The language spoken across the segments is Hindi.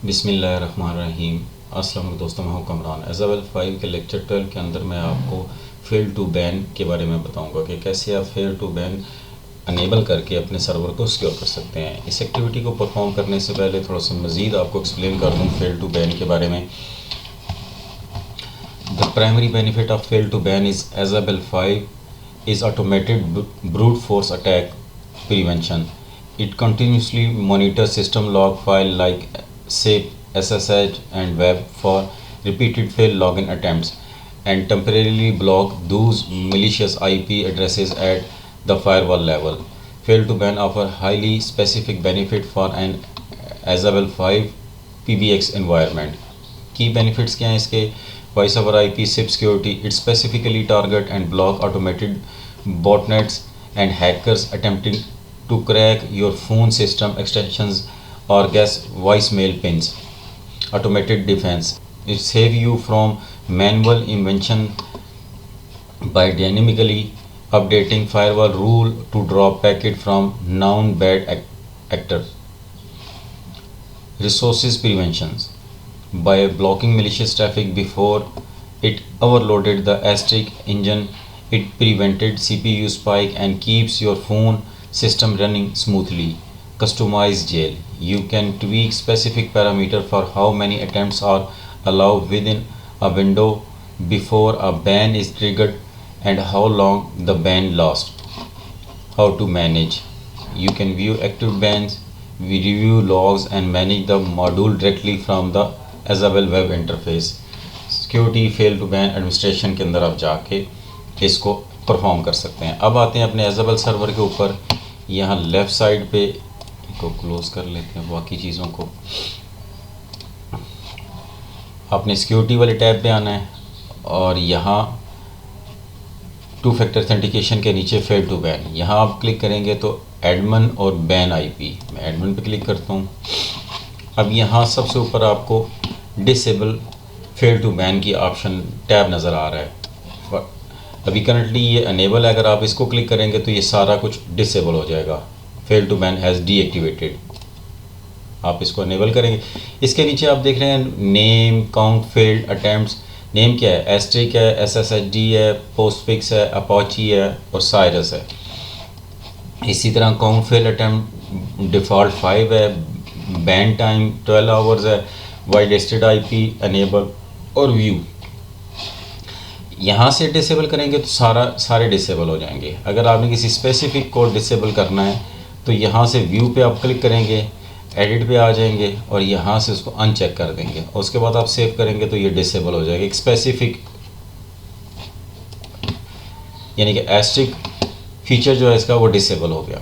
बिस्मिल्लाहिर्रहमानिर्रहीम। अस्सलाम वालेकुम दोस्तों, मैं हूं कमरान। एज़ावेल 5 के लेक्चर 12 के अंदर मैं आपको फेल टू बैन के बारे में बताऊंगा कि कैसे आप फेल टू बैन अनेबल करके अपने सर्वर को सिक्योर कर सकते हैं। इस एक्टिविटी को परफॉर्म करने से पहले थोड़ा सा मज़ीद आपको एक्सप्लेन कर दूँ फेल टू बैन के बारे में। The primary benefit of fail to ban is as well 5 is automated brute force attack prevention. It continuously monitors system log file like SAFE, SSH and web for repeated failed login attempts and temporarily block those malicious IP addresses at the firewall level. Fail to ban offer highly specific benefit for an Azabel 5 PBX environment. Key benefits क्या हैं इसके? Voice over IP SIP security. It specifically target and block automated botnets and hackers attempting to crack your phone system extensions or guess voicemail pins. Automated defense. It save you from manual invention by dynamically updating firewall rule to drop packet from known bad actors. Resources preventions. By blocking malicious traffic before it overloaded the Asterisk engine, it prevented CPU spike and keeps your phone system running smoothly. Customized jail. You can tweak specific parameter for how many attempts are allowed within a window before a ban is triggered and how long the ban lasts. How to manage. You can view active bans, review logs and manage the module directly from the Azabel web interface. Security fail to ban administration के अंदर आप जाके इसको परफॉर्म कर सकते हैं। अब आते हैं अपने Azabel सर्वर के ऊपर। यहाँ लेफ़्ट साइड पे को क्लोज़ कर लेते हैं। बाकी चीज़ों को आपने सिक्योरिटी वाले टैब पे आना है और यहाँ टू फैक्टर ऑथेंटिकेशन के नीचे फेल टू बैन, यहाँ आप क्लिक करेंगे तो एडमिन और बैन आईपी। मैं एडमिन पे क्लिक करता हूँ। अब यहाँ सबसे ऊपर आपको डिसेबल फेल टू बैन की ऑप्शन टैब नज़र आ रहा है। अभी करंटली ये अनेबल है। अगर आप इसको क्लिक करेंगे तो ये सारा कुछ डिसेबल हो जाएगा। Fail to ban has deactivated. आप इसको अनेबल करेंगे। इसके नीचे आप देख रहे हैं name, count, failed attempts. Name क्या है? एस्ट्रिक है, एसएसएचडी है, पोस्टफिक्स है, अपाची है और साइरस है। इसी तरह काउंट फेल अटैम्प्ट डिफ़ॉल्ट 5 है, बैन टाइम 12 आवर्स है, वाइड लिस्टेड आईपी अनेबल और व्यू। यहाँ से डिसेबल करेंगे तो सारे डिसेबल हो जाएंगे। अगर आपने किसी स्पेसिफिक को डिसेबल करना है तो यहाँ से व्यू पे आप क्लिक करेंगे, एडिट पे आ जाएंगे और यहाँ से उसको अनचेक कर देंगे और उसके बाद आप सेव करेंगे तो ये डिसेबल हो जाएगा। एक स्पेसिफिक यानी कि एस्ट्रिक फीचर जो है इसका वो डिसेबल हो गया।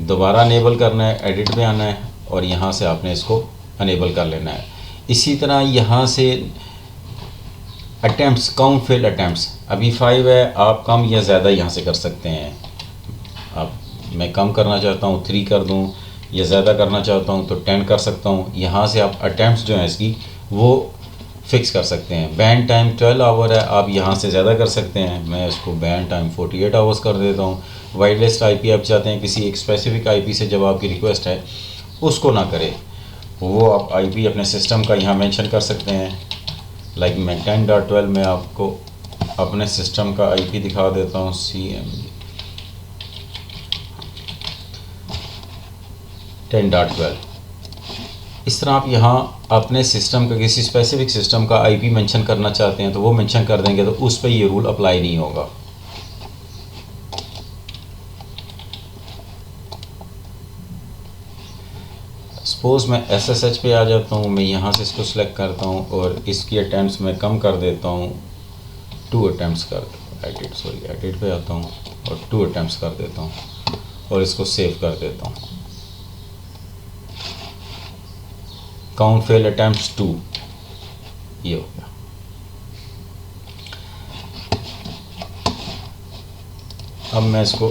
दोबारा अनेबल करना है, एडिट पे आना है और यहाँ से आपने इसको अनेबल कर लेना है। इसी तरह यहाँ से अटैम्प्ट्स, काउंट फेल्ड अटैम्प्ट्स अभी 5 है, आप कम या ज़्यादा यहाँ से कर सकते हैं। अब मैं कम करना चाहता हूँ 3 कर दूँ या ज़्यादा करना चाहता हूँ तो 10 कर सकता हूँ। यहाँ से आप अटैम्प्ट्स जो हैं इसकी वो फिक्स कर सकते हैं। बैन टाइम 12 आवर है, आप यहाँ से ज़्यादा कर सकते हैं। मैं इसको बैन टाइम 48 आवर्स कर देता हूँ। वाइड लिस्ट आईपी आप चाहते हैं किसी एक स्पेसिफिक आईपी से जब आपकी रिक्वेस्ट है उसको ना करे, वो आप आईपी अपने सिस्टम का यहाँ मेंशन कर सकते हैं। लाइक मैं 10.12 में आपको अपने सिस्टम का आईपी दिखा देता हूँ, CMD 10.12। इस तरह आप यहाँ अपने सिस्टम का किसी स्पेसिफिक सिस्टम का आईपी मेंशन करना चाहते हैं तो वो मेंशन कर देंगे तो उस पर ये रूल अप्लाई नहीं होगा। सपोज़ मैं SSH पे आ जाता हूँ, मैं यहाँ से इसको सिलेक्ट करता हूँ और इसकी अटैम्प्ट्स मैं कम कर देता हूँ, 2 अटैम्प्ट्स कर एडिट पे आता हूँ और 2 अटैम्प्ट्स कर देता हूँ और इसको सेव कर देता हूँ। काउंट फेल अटैम्प्ट्स 2 ये हो गया। अब मैं इसको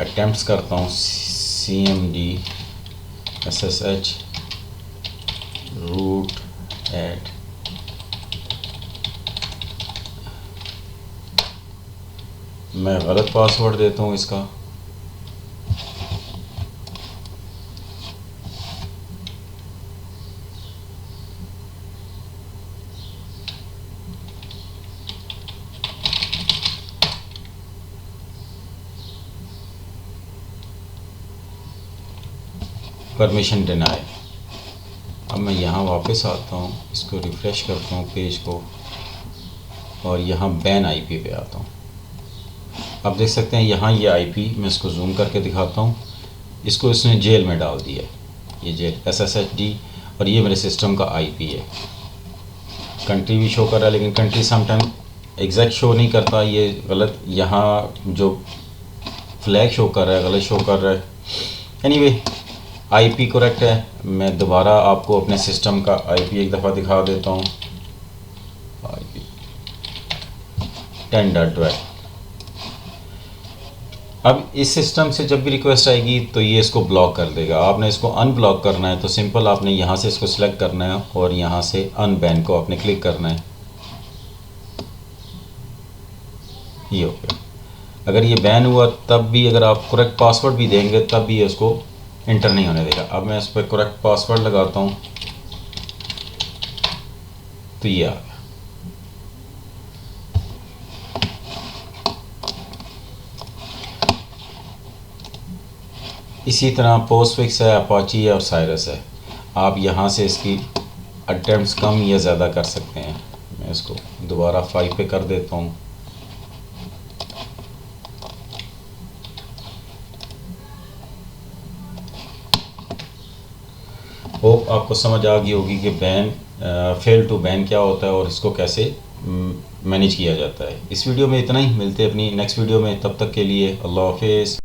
अटैम्प्ट्स करता हूँ, CMD SSH रूट एट मैं गलत पासवर्ड देता हूँ इसका। Permission deny. अब मैं यहाँ वापस आता हूँ, इसको रिफ़्रेश करता हूँ पेज को, और यहाँ बैन आईपी पे आता हूँ। आप देख सकते हैं यहाँ ये आईपी, मैं इसको जूम करके दिखाता हूँ, इसको इसने जेल में डाल दिया है, ये जेल SSHD, और ये मेरे सिस्टम का आईपी है। कंट्री भी शो कर रहा है, लेकिन कंट्री समटाइम एग्जैक्ट शो नहीं करता, ये गलत, यहाँ जो फ्लैग शो कर रहा है गलत शो कर रहा है। एनीवे आईपी करेक्ट है। मैं दोबारा आपको अपने सिस्टम का आईपी एक दफ़ा दिखा देता हूँ। आईपी 10.12। अब इस सिस्टम से जब भी रिक्वेस्ट आएगी तो ये इसको ब्लॉक कर देगा। आपने इसको अनब्लॉक करना है तो सिंपल आपने यहाँ से इसको सिलेक्ट करना है और यहाँ से अनबैन को आपने क्लिक करना है। ये हो गया। अगर ये बैन हुआ तब भी अगर आप करेक्ट पासवर्ड भी देंगे तब भी इसको इंटर नहीं होने देगा। अब मैं इस पर करेक्ट पासवर्ड लगाता हूँ तो ये आ गया। इसी तरह पोस्टफिक्स है, अपाची है और साइरस है। आप यहाँ से इसकी अटेम्प्ट्स कम या ज़्यादा कर सकते हैं। मैं इसको दोबारा 5 पे कर देता हूँ। होप आपको समझ आ गई होगी कि बैन फेल टू बैन क्या होता है और इसको कैसे मैनेज किया जाता है। इस वीडियो में इतना ही, मिलते हैं अपनी नेक्स्ट वीडियो में, तब तक के लिए अल्लाह हाफिज़।